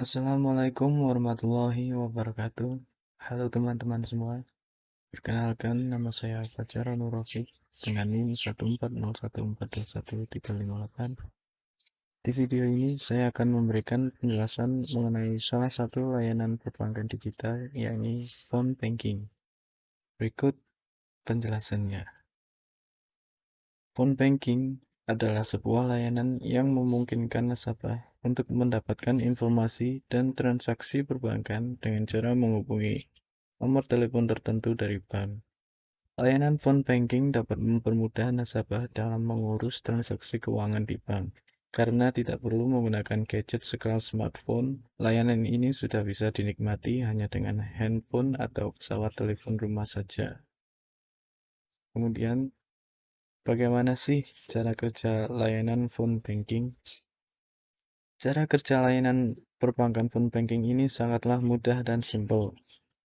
Assalamualaikum warahmatullahi wabarakatuh. Halo teman-teman semua. Perkenalkan, nama saya Fajar Nur Rafiq dengan NIM 140142138. Di video ini saya akan memberikan penjelasan mengenai salah satu layanan perbankan digital, yakni phone banking. Berikut penjelasannya. Phone banking adalah sebuah layanan yang memungkinkan nasabah untuk mendapatkan informasi dan transaksi perbankan dengan cara menghubungi nomor telepon tertentu dari bank. Layanan phone banking dapat mempermudah nasabah dalam mengurus transaksi keuangan di bank. Karena tidak perlu menggunakan gadget sekelas smartphone, layanan ini sudah bisa dinikmati hanya dengan handphone atau pesawat telepon rumah saja. Kemudian, bagaimana sih cara kerja layanan phone banking? Cara kerja layanan perbankan phone banking ini sangatlah mudah dan simpel.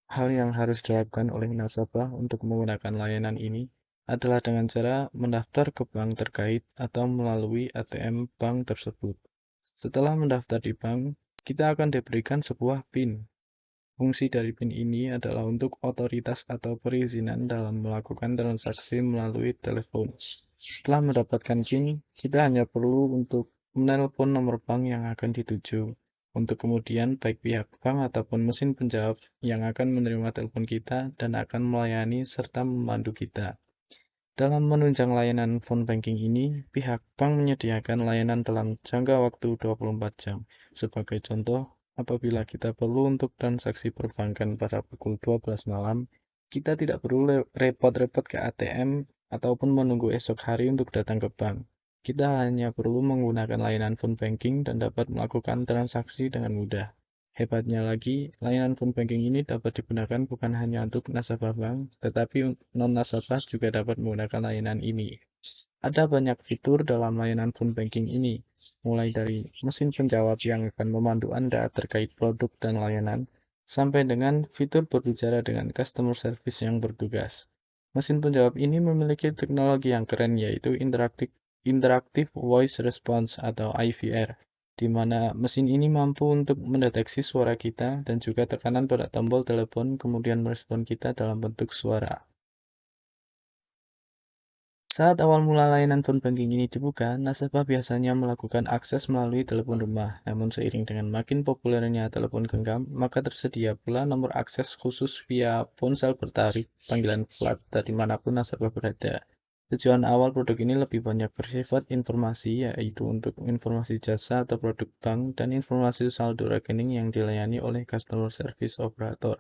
Hal yang harus dilakukan oleh nasabah untuk menggunakan layanan ini adalah dengan cara mendaftar ke bank terkait atau melalui ATM bank tersebut. Setelah mendaftar di bank, kita akan diberikan sebuah PIN. Fungsi dari PIN ini adalah untuk otoritas atau perizinan dalam melakukan transaksi melalui telepon. Setelah mendapatkan PIN, kita hanya perlu untuk menelpon nomor bank yang akan dituju. Untuk kemudian, baik pihak bank ataupun mesin penjawab yang akan menerima telepon kita dan akan melayani serta memandu kita. Dalam menunjang layanan phone banking ini, pihak bank menyediakan layanan dalam jangka waktu 24 jam. Sebagai contoh, apabila kita perlu untuk transaksi perbankan pada pukul 12 malam, kita tidak perlu repot-repot ke ATM ataupun menunggu esok hari untuk datang ke bank. Kita hanya perlu menggunakan layanan phone banking dan dapat melakukan transaksi dengan mudah. Hebatnya lagi, layanan phone banking ini dapat digunakan bukan hanya untuk nasabah bank, tetapi non-nasabah juga dapat menggunakan layanan ini. Ada banyak fitur dalam layanan phone banking ini, mulai dari mesin penjawab yang akan memandu Anda terkait produk dan layanan, sampai dengan fitur berbicara dengan customer service yang bertugas. Mesin penjawab ini memiliki teknologi yang keren, yaitu Interactive Voice Response atau IVR, di mana mesin ini mampu untuk mendeteksi suara kita dan juga tekanan pada tombol telepon, kemudian merespon kita dalam bentuk suara. Saat awal mula layanan phone banking ini dibuka, nasabah biasanya melakukan akses melalui telepon rumah. Namun seiring dengan makin populernya telepon genggam, maka tersedia pula nomor akses khusus via ponsel bertarif panggilan flat dari manapun nasabah berada. Tujuan awal produk ini lebih banyak bersifat informasi, yaitu untuk informasi jasa atau produk bank dan informasi saldo rekening yang dilayani oleh customer service operator.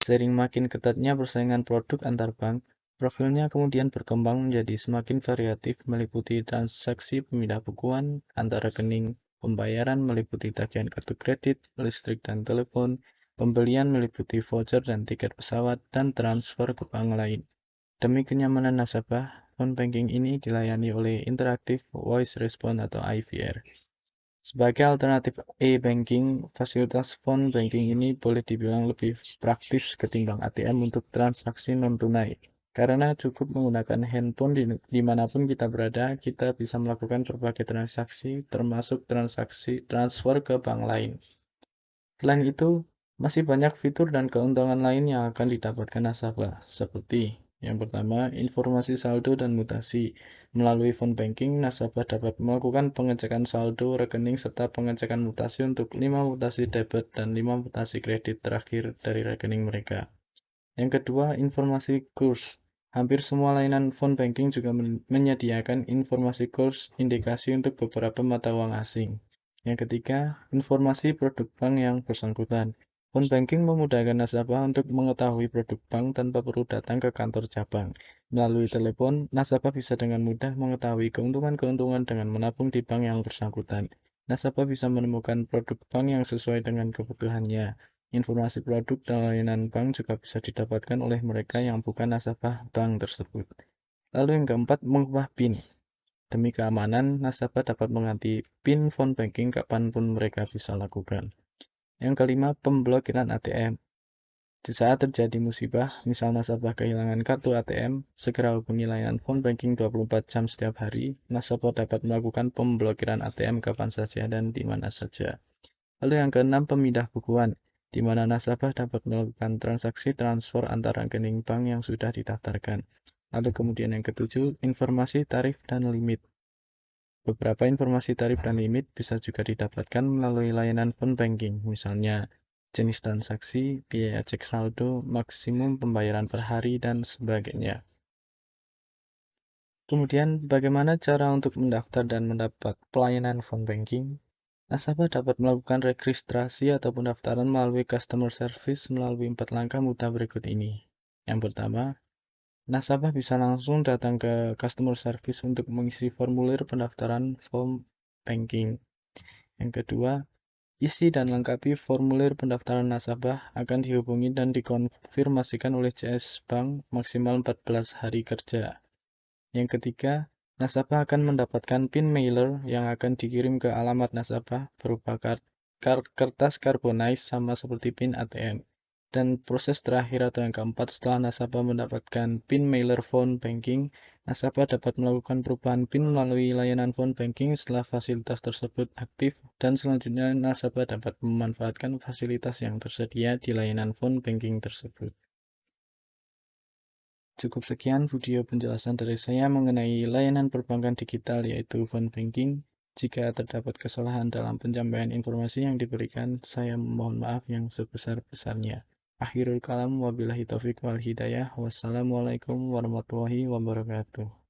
Seiring makin ketatnya persaingan produk antar bank, profilnya kemudian berkembang menjadi semakin variatif, meliputi transaksi pemindah bukuan antar rekening, pembayaran meliputi tagihan kartu kredit, listrik dan telepon, pembelian meliputi voucher dan tiket pesawat, dan transfer ke bank lain. Demi kenyamanan nasabah, phone banking ini dilayani oleh Interactive Voice Response atau IVR. Sebagai alternatif e-banking, fasilitas phone banking ini boleh dibilang lebih praktis ketimbang ATM untuk transaksi non-tunai. Karena cukup menggunakan handphone dimanapun kita berada, kita bisa melakukan berbagai transaksi, termasuk transaksi transfer ke bank lain. Selain itu, masih banyak fitur dan keuntungan lain yang akan didapatkan nasabah, seperti yang pertama, informasi saldo dan mutasi. Melalui phone banking, nasabah dapat melakukan pengecekan saldo rekening serta pengecekan mutasi untuk 5 mutasi debit dan 5 mutasi kredit terakhir dari rekening mereka. Yang kedua, informasi kurs. Hampir semua layanan phone banking juga menyediakan informasi kurs indikasi untuk beberapa mata uang asing. Yang ketiga, informasi produk bank yang bersangkutan. Phone banking memudahkan nasabah untuk mengetahui produk bank tanpa perlu datang ke kantor cabang. Melalui telepon, nasabah bisa dengan mudah mengetahui keuntungan-keuntungan dengan menabung di bank yang bersangkutan. Nasabah bisa menemukan produk bank yang sesuai dengan kebutuhannya. Informasi produk dan layanan bank juga bisa didapatkan oleh mereka yang bukan nasabah bank tersebut. Lalu yang keempat, mengubah PIN. Demi keamanan, nasabah dapat mengganti PIN phone banking kapanpun mereka bisa lakukan. Yang kelima, pemblokiran ATM. Di saat terjadi musibah, misal nasabah kehilangan kartu ATM, segera hubungi layanan phone banking 24 jam setiap hari. Nasabah dapat melakukan pemblokiran ATM kapan saja dan di mana saja. Lalu yang keenam, pemindah bukuan, di mana nasabah dapat melakukan transaksi transfer antar rekening bank yang sudah didaftarkan. Lalu kemudian yang ketujuh, informasi tarif dan limit. Beberapa informasi tarif dan limit bisa juga didapatkan melalui layanan phone banking, misalnya jenis transaksi, biaya cek saldo, maksimum pembayaran per hari, dan sebagainya. Kemudian, bagaimana cara untuk mendaftar dan mendapat pelayanan phone banking? Nasabah dapat melakukan registrasi atau pendaftaran melalui customer service melalui 4 langkah mudah berikut ini. Yang pertama, nasabah bisa langsung datang ke customer service untuk mengisi formulir pendaftaran phone banking. Yang kedua, isi dan lengkapi formulir pendaftaran nasabah akan dihubungi dan dikonfirmasikan oleh CS Bank maksimal 14 hari kerja. Yang ketiga, nasabah akan mendapatkan PIN mailer yang akan dikirim ke alamat nasabah berupa kertas karbonise sama seperti PIN ATM. Dan proses terakhir atau yang keempat, setelah nasabah mendapatkan PIN mailer phone banking, nasabah dapat melakukan perubahan PIN melalui layanan phone banking setelah fasilitas tersebut aktif, dan selanjutnya nasabah dapat memanfaatkan fasilitas yang tersedia di layanan phone banking tersebut. Cukup sekian video penjelasan dari saya mengenai layanan perbankan digital yaitu phone banking. Jika terdapat kesalahan dalam penyampaian informasi yang diberikan, saya mohon maaf yang sebesar-besarnya. Akhirul kalam wabillahi taufiq wal hidayah. Wassalamualaikum warahmatullahi wabarakatuh.